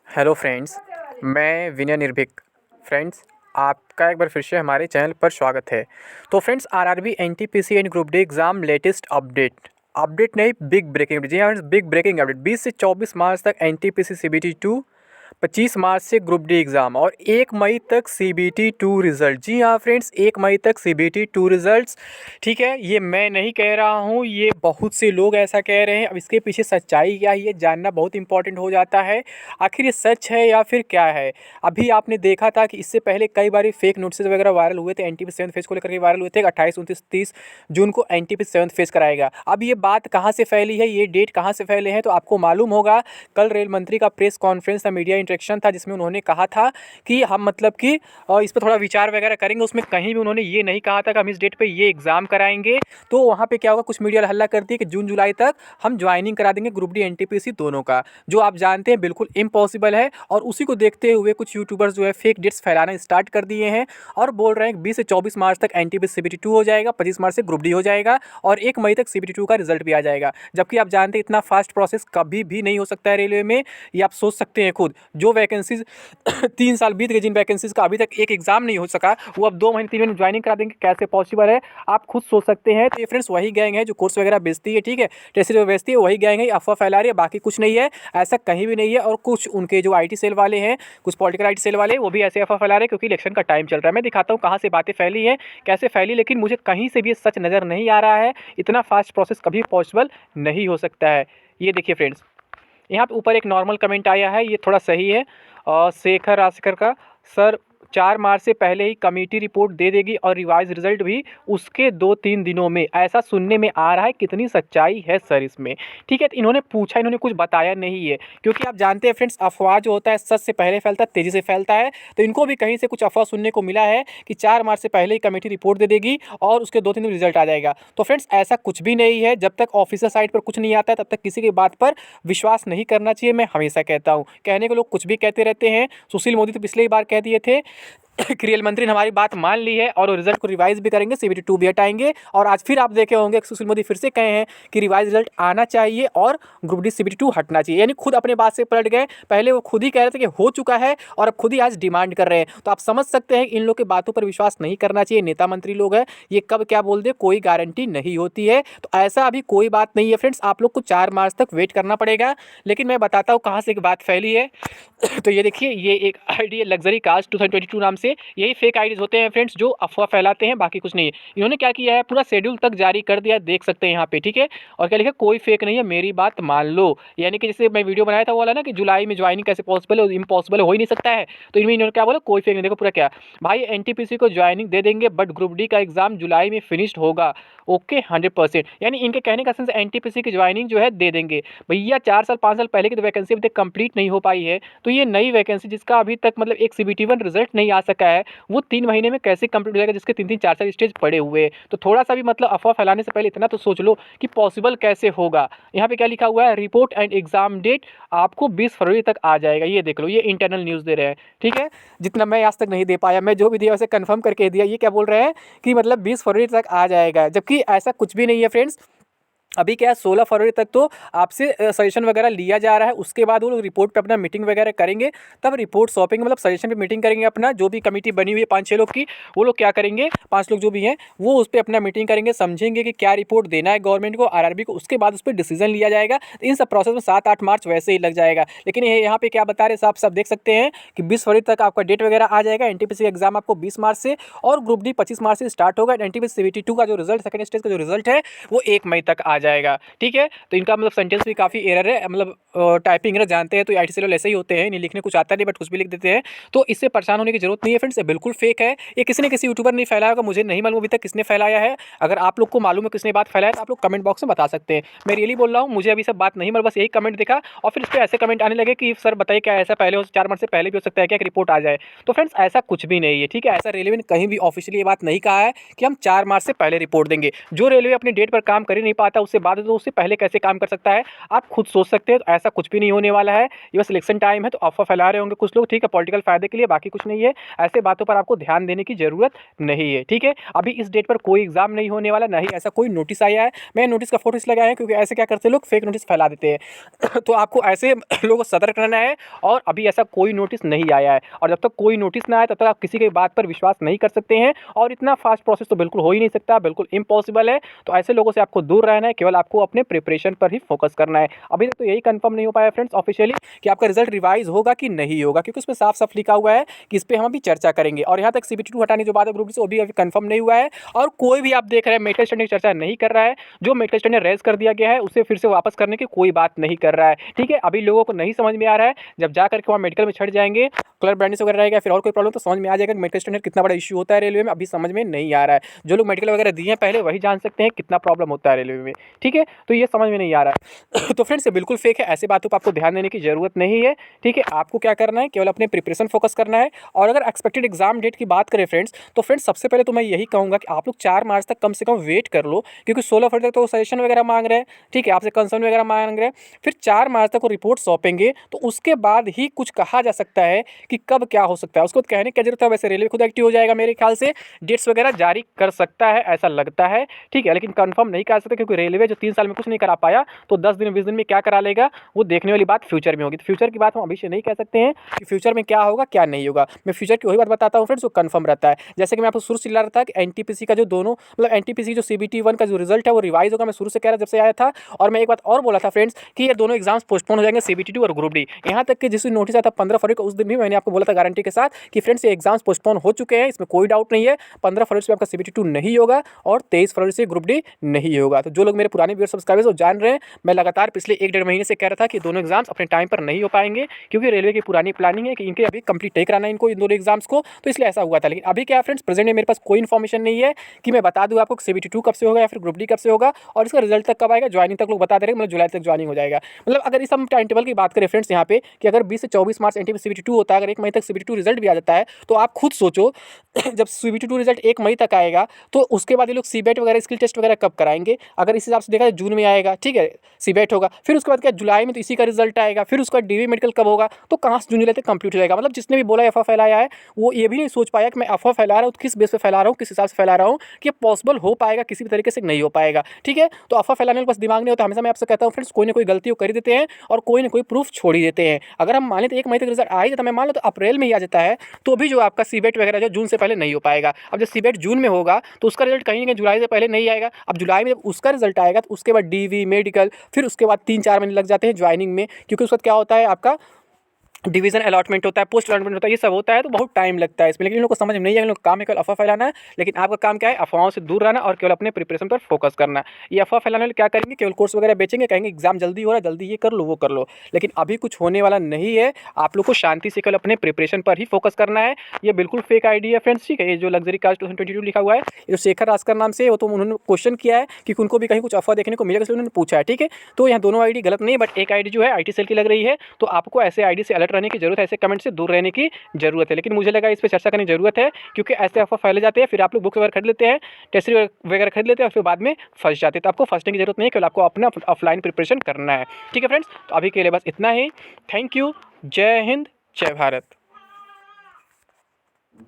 Hello friends, मैं विनय निर्भीक। Friends, आपका एक बार फिर से हमारे चैनल पर स्वागत है। तो friends, RRB NTPC and group D exam latest update नहीं, बिग ब्रेकिंग अपडेट। जी हाँ, बिग ब्रेकिंग अपडेट। 20 से 24 मार्च तक एनटीपीसी सीबीटी 2, 25 मार्च से ग्रुप डी एग्ज़ाम और 1 मई तक सीबीटी 2 रिज़ल्ट। जी हाँ फ्रेंड्स, 1 मई तक सीबीटी 2 रिज़ल्ट्स। ठीक है, ये मैं नहीं कह रहा हूँ, ये बहुत से लोग ऐसा कह रहे हैं। अब इसके पीछे सच्चाई क्या है ये जानना बहुत इंपॉर्टेंट हो जाता है। आखिर ये सच है या फिर क्या है? अभी आपने देखा था कि इससे पहले कई बार फेक नोटिस वगैरह वायरल हुए थे, एनटीपीसी सेवन्थ फेज को लेकर के वायरल हुए थे। 28, 29, 30 जून को एनटीपीसी सेवन्थ फेज कराएगा। अब ये बात कहाँ से फैली है, ये डेट कहाँ से फैले हैं, तो आपको मालूम होगा। कल रेल मंत्री का प्रेस कॉन्फ्रेंस था, मीडिया इंटरेक्शन था, जिसमें उन्होंने कहा था कि हम मतलब कि इस पर थोड़ा विचार वगैरह करेंगे। उसमें कहीं भी उन्होंने ये नहीं कहा था कि हम इस डेट पे ये एग्ज़ाम कराएंगे। तो वहाँ पे क्या होगा, कुछ मीडिया हल्ला करती है कि जून जुलाई तक हम ज्वाइनिंग करा देंगे ग्रुप डी एनटीपीसी दोनों का, जो आप जानते हैं बिल्कुल इम्पॉसिबल है। और उसी को देखते हुए कुछ यूट्यूबर्स जो है फेक डेट्स फैलाना स्टार्ट कर दिए हैं और बोल रहे हैं कि 20 से 24 मार्च तक एनटीपीसी सीबीटी 2 हो जाएगा, 25 मार्च से ग्रुप डी हो जाएगा और 1 मई तक सीबीटी 2 का रिजल्ट भी आ जाएगा। जबकि आप जानते हैं इतना फास्ट प्रोसेस कभी भी नहीं हो सकता है रेलवे में। ये आप सोच सकते हैं खुद, जो वैकेंसीज 3 साल बीत गए, जिन वैकेंसीज का अभी तक एक एग्जाम नहीं हो सका, वो अब 2 महीने 3 महीने ज्वाइनिंग करा देंगे। कैसे पॉसिबल है, आप खुद सोच सकते हैं। तो ये फ्रेंड्स वही गैंग है जो कोर्स वगैरह बेचती है, ठीक है, टेस्ट बेचती है, वही गैंग है, अफवाह फैला रही है, बाकी कुछ नहीं है। ऐसा कहीं भी नहीं है। और कुछ उनके जो आईटी सेल वाले हैं, कुछ पॉलिटिकल आईटी सेल वाले, वो भी ऐसे अफवाह फैला रहे हैं क्योंकि इलेक्शन का टाइम चल रहा है। मैं दिखाता हूँ कहाँ से बातें फैली हैं, कैसे फैली, लेकिन मुझे कहीं से भी ये सच नज़र नहीं आ रहा है। इतना फास्ट प्रोसेस कभी पॉसिबल नहीं हो सकता है। ये देखिए फ्रेंड्स, यहाँ पे ऊपर एक नॉर्मल कमेंट आया है, ये थोड़ा सही है। और शेखर आस्कर का, सर 4 मार्च से पहले ही कमेटी रिपोर्ट दे देगी और रिवाइज रिजल्ट भी उसके 2-3 दिनों में, ऐसा सुनने में आ रहा है। कितनी सच्चाई है सर इसमें? ठीक है, तो इन्होंने पूछा, इन्होंने कुछ बताया नहीं है, क्योंकि आप जानते हैं फ्रेंड्स, अफवाह जो होता है सच से पहले फैलता है, तेज़ी से फैलता है। तो इनको भी कहीं से कुछ अफवाह सुनने को मिला है कि 4 मार्च से पहले ही कमेटी रिपोर्ट दे देगी और उसके 2-3 दिन रिजल्ट आ जाएगा। तो फ्रेंड्स ऐसा कुछ भी नहीं है। जब तक ऑफिशियल साइट पर कुछ नहीं आता है तब तक किसी की बात पर विश्वास नहीं करना चाहिए। मैं हमेशा कहता हूँ, कहने को लोग कुछ भी कहते रहते हैं। सुशील मोदी तो पिछले ही बार कह दिए थे कि रेल मंत्री ने हमारी बात मान ली है और रिजल्ट को रिवाइज भी करेंगे, सीबीटी 2 भी हटाएंगे। और आज फिर आप देखे होंगे सुशील मोदी फिर से कहे हैं कि रिवाइज रिजल्ट आना चाहिए और ग्रुप डी सीबीटी 2 हटना चाहिए। यानी खुद अपने बात से पलट गए। पहले वो खुद ही कह रहे थे कि हो चुका है और अब खुद ही आज डिमांड कर रहे हैं। तो आप समझ सकते हैं इन लोग की बातों पर विश्वास नहीं करना चाहिए। नेता मंत्री लोग हैं, ये कब क्या बोल दे कोई गारंटी नहीं होती है। तो ऐसा अभी कोई बात नहीं है फ्रेंड्स, आप लोग को 4 मार्च तक वेट करना पड़ेगा। लेकिन मैं बताता हूँ कहाँ से एक बात फैली है। तो ये देखिए, ये एक आईडी है लग्जरी कास्ट 2022 नाम से। यही फेक आईडीज होते हैं फ्रेंड्स जो अफवाह फैलाते हैं, बाकी कुछ नहीं है। इन्होंने क्या किया है, पूरा शेड्यूल तक जारी कर दिया, देख सकते हैं यहाँ पे, ठीक है। और क्या लिखा, कोई फेक नहीं है, मेरी बात मान लो। यानी कि जैसे मैं वीडियो बनाया था वो वाला ना कि जुलाई में ज्वाइनिंग कैसे पॉसिबल है, इम्पॉसिबल हो ही नहीं सकता है। तो इन्होंने क्या बोला, कोई फेक नहीं। देखो पूरा क्या भाई, एनटीपीसी को ज्वाइनिंग दे देंगे बट ग्रुप डी का एग्जाम जुलाई में फिनिश्ड होगा। ओके 100%। यानी इनके कहने का सेंस एनटीपीसी की ज्वाइनिंग जो है दे देंगे। भैया 4 साल 5 साल पहले की तो वैकेंसी अभी तक कंप्लीट नहीं हो पाई है। तो ये नई वैकेंसी जिसका अभी तक मतलब एक सीबीटी 1 रिजल्ट नहीं आ सका है, वो 3 महीने में कैसे कंप्लीट हो जाएगा, जिसके 3-3 4-4 स्टेज पड़े हुए हैं। तो थोड़ा सा भी मतलब अफवाह फैलाने से पहले इतना तो सोच लो कि पॉसिबल कैसे होगा। यहाँ पे क्या लिखा हुआ है, रिपोर्ट एंड एग्जाम डेट आपको 20 फरवरी तक आ जाएगा। ये देख लो, ये इंटरनल न्यूज़ दे रहे हैं, ठीक है। जितना मैं आज तक नहीं दे पाया, मैं जो भी दिया वैसे कंफर्म करके दिया। ये क्या बोल रहे हैं कि मतलब 20 फरवरी तक आ जाएगा, जबकि ऐसा कुछ भी नहीं है फ्रेंड्स। अभी क्या है, 16 फरवरी तक तो आपसे सजेशन वगैरह लिया जा रहा है। उसके बाद वो लोग रिपोर्ट पे अपना मीटिंग वगैरह करेंगे, तब रिपोर्ट सौंपेंगे। मतलब सजेशन पे मीटिंग करेंगे अपना, जो भी कमेटी बनी हुई है 5-6 लोग की, वो लोग क्या करेंगे, 5 लोग जो भी हैं वो उस पर अपना मीटिंग करेंगे, समझेंगे कि क्या रिपोर्ट देना है गवर्नमेंट को, आरआरबी को। उसके बाद उस पर डिसीजन लिया जाएगा। तो इन सब प्रोसेस में 7-8 मार्च वैसे ही लग जाएगा। लेकिन ये यहाँ पे क्या बता रहे साहब, सब देख सकते हैं कि 20 फरवरी तक आपका डेट वगैरह आ जाएगा। एनटीपीसी एग्जाम आपको 20 मार्च से और ग्रुप डी 25 मार्च से स्टार्ट होगा। एनटीपीसी सीबीटी 2 का जो रिजल्ट, सेकंड स्टेज का जो रिजल्ट है, वो 1 मई तक आ जाएगा, ठीक है। तो इनका मतलब सेंटेंस भी काफ़ी एरर है, मतलब टाइपिंग एरर जानते हैं तो आईटी से लोग ऐसे ही होते हैं, इन्हें लिखने कुछ आता नहीं बट कुछ भी लिख देते हैं। तो इससे परेशान होने की जरूरत नहीं है फ्रेंड्स, ये बिल्कुल फेक है। ये किसी ने किसी यूट्यूबर ने फैलाया होगा, मुझे नहीं मालूम अभी तक किसने फैलाया है। अगर आप लोग को मालूम है किसने बात फैलाया तो आप लोग कमेंट बॉक्स में बता सकते हैं। मैं रियली बोल रहा हूँ, मुझे अभी सब बात नहीं मालूम, बस यही कमेंट देखा और फिर इस पर ऐसे कमेंट आने लगे कि सर बताइए क्या ऐसा पहले हो, 4 मार्च से पहले भी हो सकता है क्या कि रिपोर्ट आ जाए। तो फ्रेंड्स ऐसा कुछ भी नहीं है, ठीक है। ऐसा रेलवे ने कहीं भी ऑफिशियली ये बात नहीं कहा है कि हम 4 मार्च से पहले रिपोर्ट देंगे। जो रेलवे अपने डेट पर काम कर ही नहीं पाता उससे बात है तो उससे पहले कैसे काम कर सकता है आप खुद सोच सकते हैं। तो ऐसा कुछ भी नहीं होने वाला है, ये बस इलेक्शन टाइम है तो अफवाह फैला रहे होंगे कुछ लोग, ठीक है, पॉलिटिकल फायदे के लिए, बाकी कुछ नहीं है। ऐसे बातों पर आपको ध्यान देने की जरूरत नहीं है, ठीक है। अभी इस डेट पर कोई एग्जाम नहीं होने वाला, ना ही ऐसा कोई नोटिस आया है। मैं नोटिस का फोटो इसलिए लगाया है क्योंकि ऐसे क्या करते हैं लोग, फेक नोटिस फैला देते हैं तो आपको ऐसे लोगों को सतर्क रहना है। और अभी ऐसा कोई नोटिस नहीं आया है, और जब तक कोई नोटिस ना आए तब तक आप किसी की बात पर विश्वास नहीं कर सकते हैं। और इतना फास्ट प्रोसेस तो बिल्कुल हो ही नहीं सकता, बिल्कुल इम्पॉसिबल है। तो ऐसे लोगों से आपको दूर रहना है, केवल आपको अपने प्रिपरेशन पर ही फोकस करना है। अभी तक तो यही कंफर्म नहीं हो पाया फ्रेंड्स ऑफिशियली कि आपका रिजल्ट रिवाइज होगा कि नहीं होगा, क्योंकि उसमें साफ साफ लिखा हुआ है कि इस पर हम अभी चर्चा करेंगे। और यहाँ तक CBT2 हटाने जो बात है ग्रुप से, वो भी अभी कंफर्म नहीं हुआ है। और कोई भी आप देख रहे हैं मेडिकल स्टूडेंट की चर्चा नहीं कर रहा है। जो मेडिकल स्टूडेंट रेज कर दिया गया है उसे फिर से वापस करने की कोई बात नहीं कर रहा है, ठीक है। अभी लोगों को नहीं समझ में आ रहा है, जब जा करके वहाँ मेडिकल में छट जाएंगे, कलर ब्रांडिंग वगैरह रहेगा, फिर और कोई प्रॉब्लम तो समझ में आ जाएगा कि मेडिकल स्टूडेंट कितना बड़ा इशू होता है रेलवे में। अभी समझ में नहीं आ रहा है, जो लोग मेडिकल वगैरह दिए हैं पहले वही जान सकते हैं कितना प्रॉब्लम होता है रेलवे में, ठीक है। तो ये समझ में नहीं आ रहा है तो फ्रेंड्स ये बिल्कुल फेक है, ऐसी बातों पर आपको ध्यान देने की जरूरत नहीं है, ठीक है। आपको क्या करना है, केवल अपने प्रिपरेशन फोकस करना है। और अगर एक्सपेक्टेड एग्जाम डेट की बात करें फ्रेंड्स, तो फ्रेंड्स सबसे पहले तो मैं यही कहूँगा कि आप लोग 4 मार्च तक कम से कम वेट कर लो, क्योंकि 16 फरवरी तक तो सजेशन वगैरह मांग रहे हैं, ठीक है, आपसे कंसर्न वगैरह मांग रहे हैं। फिर 4 मार्च तक वो रिपोर्ट सौंपेंगे, तो उसके बाद ही कुछ कहा जा सकता है कि कब क्या हो सकता है। उसको कहने की जरूरत है, वैसे रेलवे खुद एक्टिव हो जाएगा मेरे ख्याल से, डेट्स वगैरह जारी कर सकता है ऐसा लगता है, ठीक है। लेकिन कंफर्म नहीं कर सकते, क्योंकि रेलवे जो 3 साल में कुछ नहीं करा पाया तो 10 दिन 20 दिन में क्या करा लेगा, वो देखने वाली बात फ्यूचर में होगी। तो फ्यूचर की बात हम अभी से नहीं कह सकते हैं कि फ्यूचर में क्या होगा क्या नहीं होगा। मैं फ्यूचर की वही बात बताता हूँ फ्रेंड्स, वो कंफर्म रहता है। जैसे कि मैं आपको शुरू से चिल्ला रहा था कि NTPC का जो दोनों मतलब NTPC जो CBT1 का जो रिजल्ट है वो रिवाइज होगा, मैं शुरू से कह रहा जब से आया था। और मैं एक बात और बोला था फ्रेंड्स कि ये दोनों एग्जाम्स पोस्टपोन हो जाएंगे, CBT2 और ग्रुप डी। यहाँ तक कि जिस नोटिस आया था 15 फरवरी को, उस दिन भी मैंने आपको बोला था गारंटी के साथ कि फ्रेंड्स ये एग्जाम्स पोस्टपोन हो चुके हैं, इसमें कोई डाउट नहीं है। 15 फरवरी से आपका CBT2 नहीं होगा और 23 फरवरी से ग्रुप डी नहीं होगा। तो जो लोग मेरे पुराने व्यूअर सब्सक्राइबर्स वो जान रहे हैं, मैं लगातार पिछले 1-1.5 महीने से कह रहा था कि दोनों एग्जाम्स अपने टाइम पर नहीं हो पाएंगे, क्योंकि रेलवे की पुरानी प्लानिंग है कि इनके अभी कंप्लीट नहीं कराना है इनको, इन दोनों एग्जाम्स को, तो इसलिए ऐसा हुआ था। लेकिन अभी क्या फ्रेंड्स, प्रेजेंट में मेरे पास कोई इन्फॉर्मेशन नहीं है कि मैं बता दूँ आपको CBT2 कब से होगा या फिर ग्रुप डी कब से होगा, और इसका रिजल्ट तक कब आएगा। ज्वाइनिंग तक लोग बता दे रहे हैं, मतलब जुलाई तक ज्वाइनिंग हो जाएगा। मतलब अगर इस हम टाइम टेबल की बात करें फ्रेंड्स यहाँ पे कि अगर 20 से 24 मार्च NTPC CBT2 होता है, अगर 1 मई तक CBT2 रिजल्ट भी आ जाता है, तो आप खुद सोचो जब CBT2 रिजल्ट 1 मई तक आएगा तो उसके बाद ये लोग CBET वगैरह स्किल टेस्ट वगैरह कब कराएंगे। अगर इस हिसाब से देखा जाए जून में आएगा, ठीक है, CBET होगा, फिर उसके बाद क्या जुलाई में तो इसी का रिजल्ट आएगा, फिर उसका DV मेडिकल कब होगा, तो कहाँ से जून जुलाई तक कंप्लीट हो जाएगा। मतलब जिसने भी बोला अफवाह फैलाया है वो ये भी नहीं सोच पाया कि मैं अफवाह फैला रहा हूँ तो किस बेस पे फैला रहा हूँ, किस हिसाब से फैला रहा हूँ, कि पॉसिबल हो पाएगा किसी भी तरीके से नहीं हो पाएगा, ठीक है। तो अफवाह फैलाने के पास दिमाग नहीं होता। हमेशा मैं आपसे कहता हूँ फ्रेंड्स, कोई ना कोई गलती वो कर ही देते हैं और कोई ना कोई प्रूफ छोड़ ही देते हैं। अगर हम मान लें तो 1 मई तक रिजल्ट आ ही जाता, मैं मान लो तो अप्रैल में ही आ जाता है, तो भी जो आपका CBET वगैरह जो जून से पहले नहीं हो पाएगा। अब जब CBET जून में होगा तो उसका रिजल्ट कहीं ना कहीं जुलाई से पहले नहीं आएगा। अब जुलाई में जब उसका रिजल्ट आएगा तो उसके बाद DV मेडिकल, फिर उसके बाद 3-4 महीने लग जाते हैं ज्वाइनिंग में, क्योंकि उसका क्या होता है आपका डिवीजन अलॉटमेंट होता है, पोस्ट अलॉटमेंट होता है, ये सब होता है, तो बहुत टाइम लगता है इसमें। लेकिन इन लोगों को समझ में नहीं है, इन लोग काम है केवल अफवाह फैलाना है। लेकिन आपका काम क्या है, अफवाहों से दूर रहना और केवल अपने प्रिपरेशन पर फोकस करना। ये अफवाह फैलाने वाले क्या करेंगे, केवल कोर्स वगैरह बेचेंगे, कहेंगे एग्जाम जल्दी हो रहा है, जल्दी ये कर लो वो कर लो, लेकिन अभी कुछ होने वाला नहीं है। आप लोग को शांति से केवल अपने प्रिपरेशन पर ही फोकस करना है। ये बिल्कुल फेक आईडी है फ्रेंड्स, ठीक है। ये जो लग्जरी कार्स 2022 लिखा हुआ है, ये जो शेखर रास्कर नाम से, वो तो उन्होंने क्वेश्चन किया है कि उनको भी कहीं कुछ अफवाह देखने को मिलेगा, इसलिए उन्होंने पूछा है, ठीक है। तो यहाँ दोनों आईडी गलत नहीं है, बट एक आईडी जो है IT सेल की लग रही है। तो आपको ऐसे आईडी से अलर्ट रहने की जरूरत है, ऐसे कमेंट से दूर रहने की जरूरत है। लेकिन मुझे लगा इस पर चर्चा करने की जरूरत है, क्योंकि ऐसे अफवाह फैले जाते हैं, फिर आप लोग बुक्स वगैरह खरीद लेते हैं, टेस्ट वगैरह खरीद लेते हैं और फिर बाद में फंस जाते हैं। तो आपको फंसने की जरूरत नहीं है, केवल आपको अपना ऑफलाइन प्रिपरेशन करना है, ठीक है फ्रेंड्स। तो अभी के लिए बस इतना ही। Thank you. जय हिंद, जय भारत।